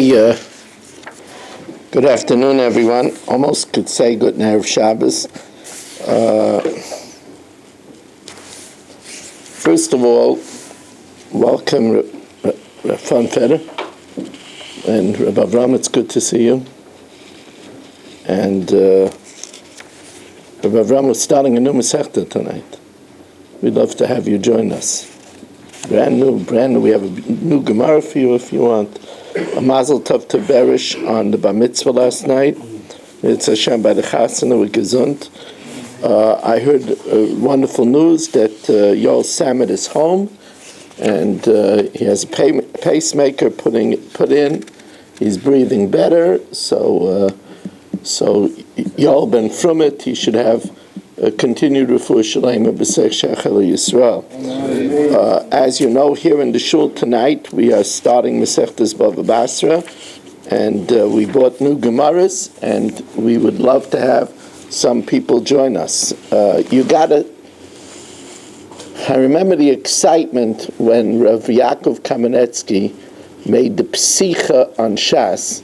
Yeah. Good afternoon, everyone. Almost could say good Erev Shabbos. First of all, welcome Rafan Feder and Rabbi Avram. It's good to see you. And Rabbi Avram, we're starting a new Masechta tonight. We'd love to have you join us. Brand new. We have a new Gemara for you if you want. A Mazel Tov to Berish on the Bar Mitzvah last night. It's Hashem by the Chasana with Gesund. I heard wonderful news that Yoel Samet is home, and he has a pacemaker put in. He's breathing better, so Yoel ben from it. He should have continued refuah shalema b'sech shechel Yisrael. As you know, here in the shul tonight, we are starting Masechtas Bava Basra, and we bought new Gemaras, and we would love to have some people join us. I remember the excitement when Rav Yaakov Kamenetsky made the Psicha on Shas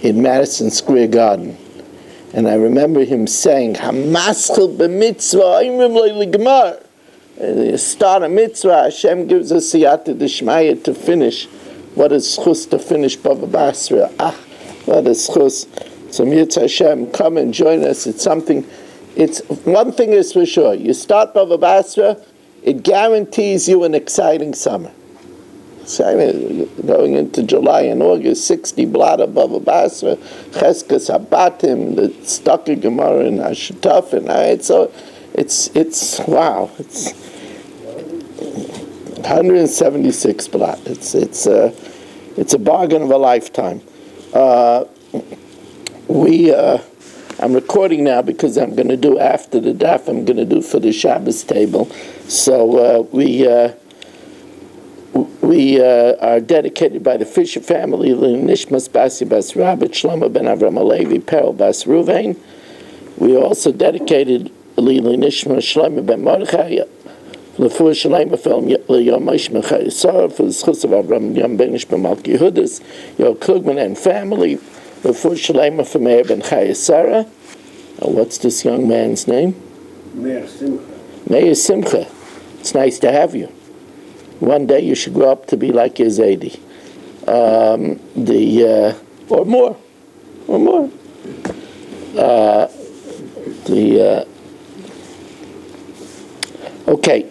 in Madison Square Garden. And I remember him saying, "Hamaschel b'mitzvah, imrim le'li gemar." You start a mitzvah, Hashem gives us siyata d'shmaya to finish. What is schus to finish Bava Basra? What is schus? So Mirza Hashem, come and join us. It's something. It's one thing is for sure. You start Bava Basra, it guarantees you an exciting summer. Going into July and August, 60 blot Bava Basra, Cheskas Habatim, the Stucker Gemara and Hashutaf, and so it's wow. It's 176 blot. It's a bargain of a lifetime. I'm recording now because I'm going to do after the daf. I'm going to do for the Shabbos table. So we are dedicated by the Fisher family, Nishmas Basi Bas Rabbi Shlomo ben Avram Alevi Perel Bas Ruvain. We are also dedicated Nishmas Shlomo ben Mordechai Lefuah Shalema Film Yomis Mechai Sarah for the Schus of Avram Yom ben Ishma Malki Hudis Yo Klugman and family Lefuah Shalema for Meir ben Chai Sarah. What's this young man's name? Meir Simcha. Meir Simcha. It's nice to have you. One day you should grow up to be like your Zaidi. Or more. Okay.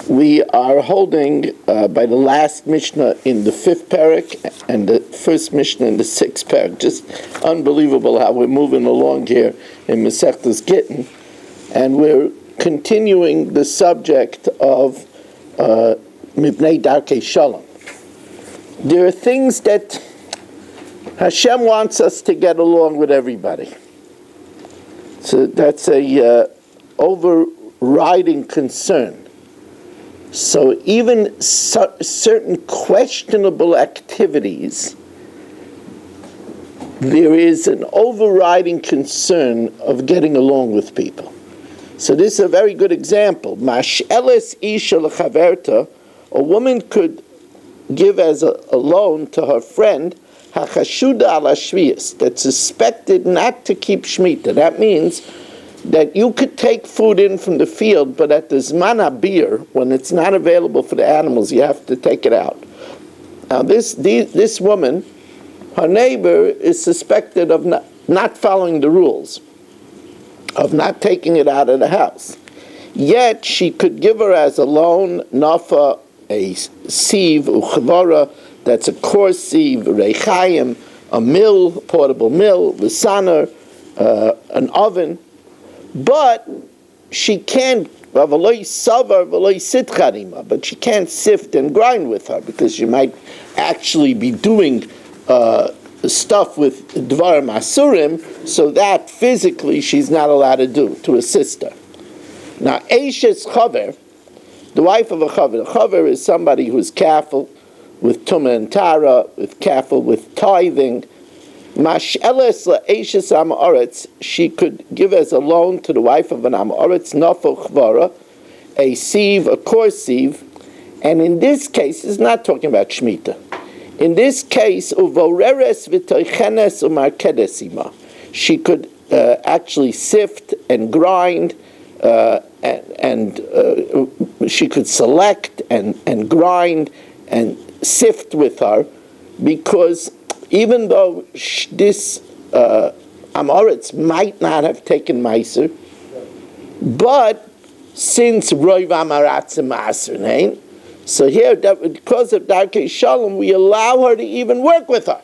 We are holding by the last Mishna in the 5th parak and the first Mishna in the 6th parak. Just unbelievable how we're moving along here in Masechtas Gittin. And we're continuing the subject of Mibnei Darkei Shalom. There are things that Hashem wants us to get along with everybody. So that's a overriding concern. So even certain questionable activities, there is an overriding concern of getting along with people. So this is a very good example. Mash'eles isha l'chaverta, a woman could give as a loan to her friend, hachashuda ala shviyas, that's suspected not to keep shmita. That means that you could take food in from the field, but at the zman habir, when it's not available for the animals, you have to take it out. Now this woman, her neighbor, is suspected of not following the rules, of not taking it out of the house. Yet she could give her as a loan, nafa, a sieve, uchvara, that's a coarse sieve, reichayim, a mill, portable mill, visaner, an oven, but she can't, but she can't sift and grind with her, because she might actually be doing stuff with dvarim asurim, so that physically she's not allowed to do, to assist her. Now, Eishes Chaver, the wife of a Chaver is somebody who's careful with Tumah and Tara, with careful with tithing. Mash'eles la'Eishes Amoritz, she could give as a loan to the wife of an Amoritz, Nafo Chvara, a sieve, a coarse sieve, and in this case, it's not talking about Shemitah. In this case, uvoreres v'toichenes umarkedesima, she could actually sift and grind, and she could select and grind and sift with her, because even though this Amoritz might not have taken Meiser, but since Roiv Amaratz Maser name, so here, because of Darkei Shalom, we allow her to even work with her.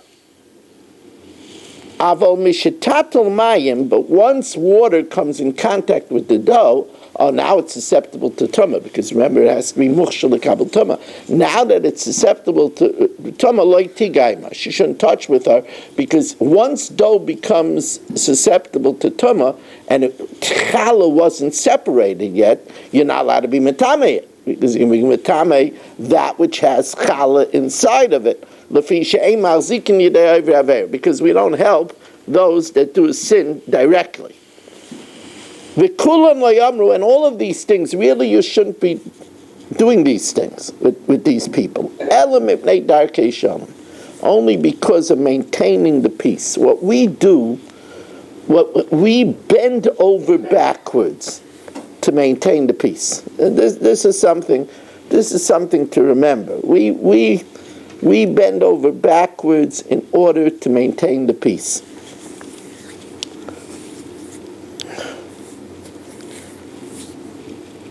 Aval Mishitatel Mayim, but once water comes in contact with the dough, now it's susceptible to Tumah, because remember, it has to be Mukhshal Kabel Tumah. Now that it's susceptible to Tumah, Loi Tigaima, she shouldn't touch with her, because once dough becomes susceptible to Tumah, and Challah wasn't separated yet, you're not allowed to be Metame it, because you're going to be Metame that which has Challah inside of it. Because we don't help those that do a sin directly. And all of these things, really you shouldn't be doing these things with these people. Only because of maintaining the peace. What we do, we bend over backwards to maintain the peace. And this is something to remember. We bend over backwards in order to maintain the peace.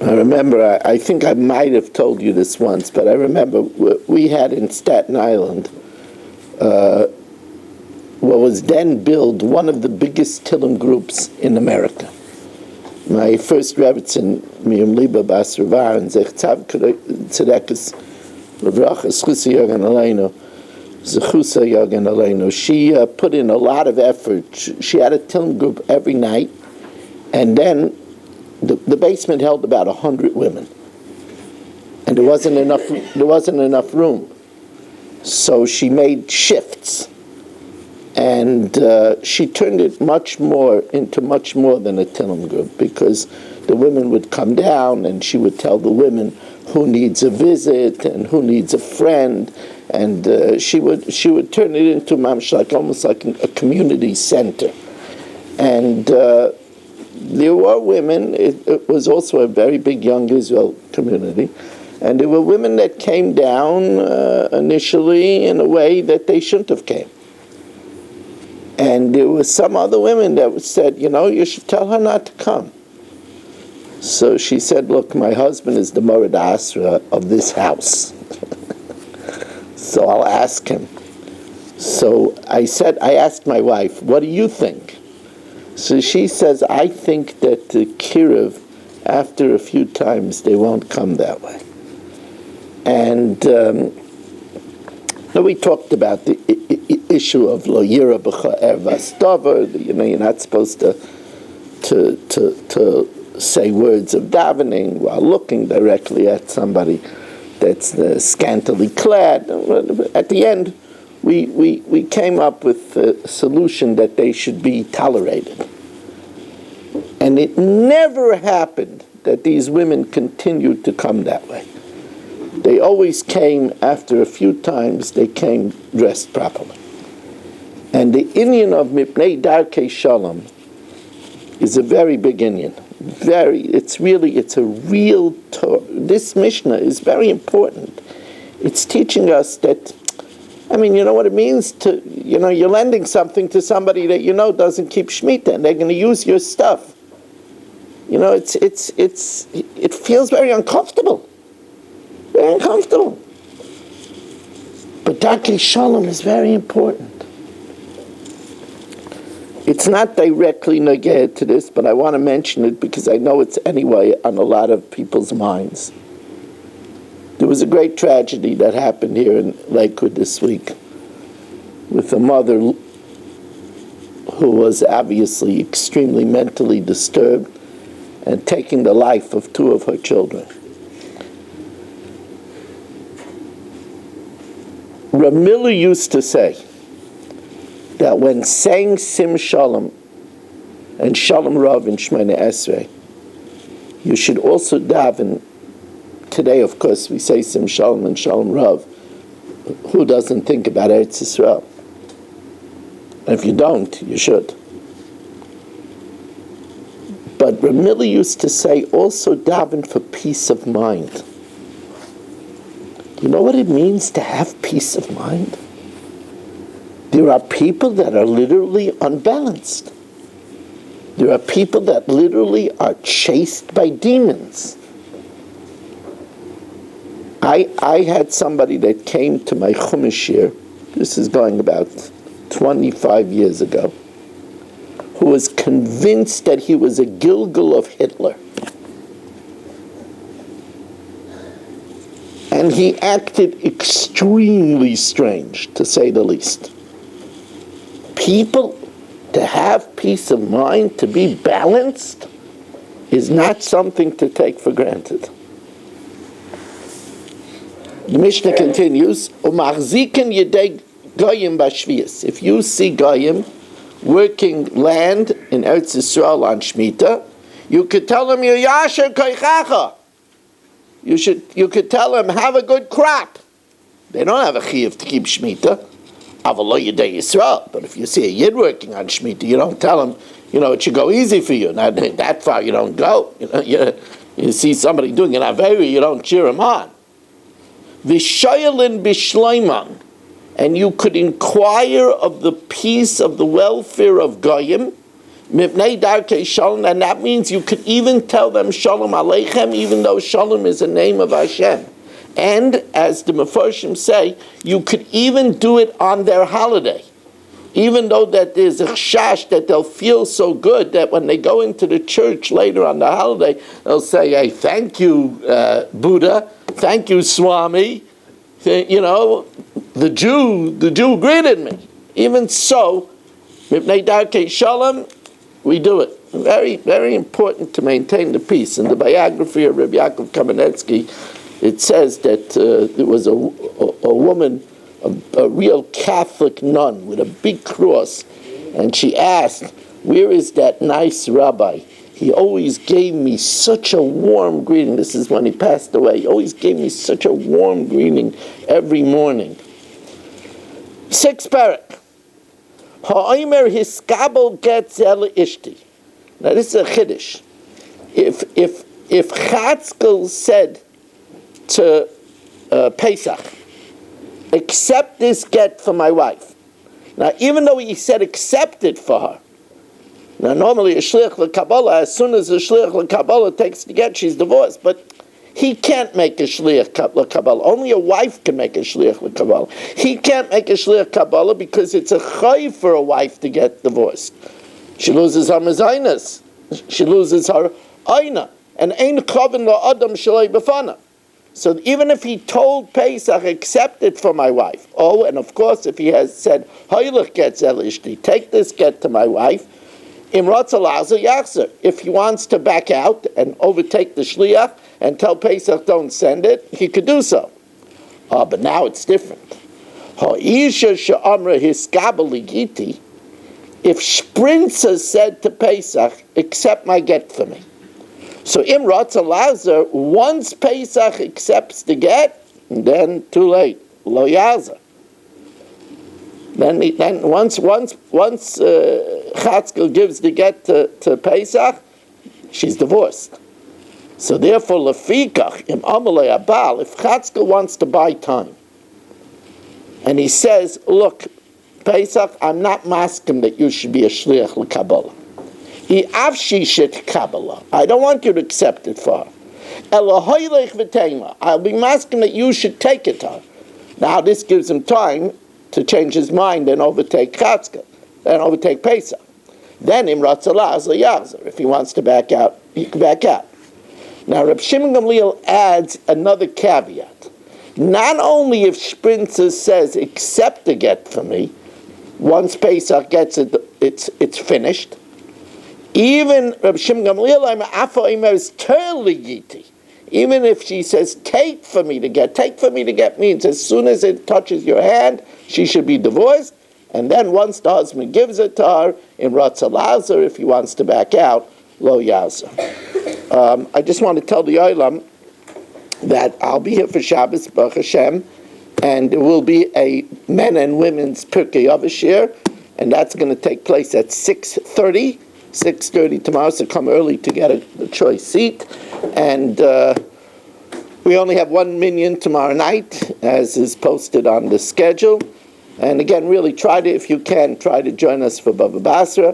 I remember, I think I might have told you this once, but I remember we had in Staten Island what was then billed one of the biggest Tillim groups in America. My first Rebbetzin, Miriam Liba Basravar, and Zechtav Tzedekas Levrachas Chusa Yogan Aleinu, Zechusa Yogan Aleinu. She put in a lot of effort. She had a Tillim group every night, and then the basement held about 100 women, and there wasn't enough room. So she made shifts, and she turned it into much more than a Tillim group, because the women would come down, and she would tell the women who needs a visit and who needs a friend, and she would turn it into almost like a community center, and. There were women, it was also a very big young Israel community, and there were women that came down initially in a way that they shouldn't have came. And there were some other women that said, you should tell her not to come. So she said, look, my husband is the Morad Asra of this house. So I'll ask him. So I asked my wife, what do you think? So she says, I think that the Kiruv, after a few times, they won't come that way. And we talked about the issue of Lo Yira B'cha Ervas Dover. You're not supposed to say words of davening while looking directly at somebody that's scantily clad. At the end, we came up with a solution that they should be tolerated. And it never happened that these women continued to come that way. They always came, after a few times, they came dressed properly. And the inyan of Mipnei Darkei Shalom is a very big inyan. It's a real Torah. This Mishnah is very important. It's teaching us that, you know what it means to, you're lending something to somebody that doesn't keep Shemitah, and they're going to use your stuff. It feels very uncomfortable. Very uncomfortable. But Darkei Shalom is very important. It's not directly negated to this, but I want to mention it because I know it's anyway on a lot of people's minds. There was a great tragedy that happened here in Lakewood this week with a mother who was obviously extremely mentally disturbed and taking the life of two of her children. Ramila used to say that when saying Sim Shalom and Shalom Rav in Shemona Esrei, you should also daven. Today, of course, we say Sim Shalom and Shalom Rav, who doesn't think about Eretz Yisrael? And if you don't, you should. But Ramili used to say, also daven for peace of mind. You know what it means to have peace of mind? There are people that are literally unbalanced. There are people that literally are chased by demons. I had somebody that came to my Chumash year, this is going about 25 years ago, who was convinced that he was a Gilgal of Hitler. And he acted extremely strange, to say the least. People, to have peace of mind, to be balanced, is not something to take for granted. The Mishnah continues, "Umachziken yedei goyim b'shvius." If you see goyim working land in Eretz Yisrael on Shemitah, you could tell them, "You yasher koichacha." You could tell them, "Have a good crop." They don't have a chiyuv to keep Shemitah. Avalo yedei Yisrael. But if you see a yid working on Shemitah, you don't tell him, it should go easy for you. Not that far, you don't go. You see somebody doing an averi, you don't cheer him on. V'shoyelin b'shleiman, and you could inquire of the peace, of the welfare of goyim, mipnei darkei shalom, and that means you could even tell them shalom aleichem, even though shalom is a name of Hashem. And as the Mefarshim say, you could even do it on their holiday, even though that there's a chash that they'll feel so good that when they go into the church later on the holiday, they'll say, "Hey, thank you, Buddha. Thank you, Swami. The Jew greeted me." Even so, Mipnei Darkei Shalom, we do it. Very, very important to maintain the peace. In the biography of Rabbi Yaakov Kamenetsky, it says that there was a woman, a real Catholic nun with a big cross, and she asked, "Where is that nice rabbi? He always gave me such a warm greeting." This is when he passed away. He always gave me such a warm greeting every morning. 6th parak. Ha'omer hiskabel getzel ishti. Now this is a chiddush. If Chatzkel said to Pesach, "Accept this get for my wife." Now, even though he said accept it for her, now normally a shliach l'kabbalah, as soon as a shliach l'kabbalah takes the get, she's divorced. But he can't make a shliach l'kabbalah. Only a wife can make a shliach l'kabbalah. He can't make a shliach kabbalah because it's a chayv for a wife to get divorced. She loses her mezainas. She loses her aina. And ein chavin la'adam shalei b'fana. So even if he told Pesach, "Accept it for my wife," and of course if he has said, "Hoylech get zelishti, take this get to my wife," imratz alaza yachzer. If he wants to back out and overtake the shliach and tell Pesach, "Don't send it," he could do so. But now it's different. Ha'isha she'amra hiskabel Gittin. If Sprinza said to Pesach, "Accept my get for me," so Imratz Alazer, once Pesach accepts the get, then too late. Lo Yazer. Then once Chatzkel gives the get to Pesach, she's divorced. So therefore, Lefikach im Amalei Abal, if Chatzkel wants to buy time, and he says, "Look, Pesach, I'm not masking that you should be a shliach l'Kabbalah. I don't want you to accept it for her. I'll be asking that you should take it to her." Now this gives him time to change his mind and overtake Chatzkel, and overtake Pesach. Then Imratz Alaza Yazer. If he wants to back out, he can back out. Now Reb Shimon Gamliel adds another caveat. Not only if Sprinza says, "Accept the get for me," once Pesach gets it, it's finished. Even Reb Shimon Gamliel is totally Gittin. Even if she says, take for me to get means as soon as it touches your hand, she should be divorced. And then once the husband gives it to her, in Ratz Alazer, if he wants to back out, Lo Yazer. I just want to tell the Olam that I'll be here for Shabbos, Baruch Hashem, and there will be a men and women's Pirkei Avos share, and that's going to take place at 6:30 tomorrow, so come early to get a choice seat. And we only have 1 minyan tomorrow night, as is posted on the schedule. And again, really if you can, try to join us for Bava Basra.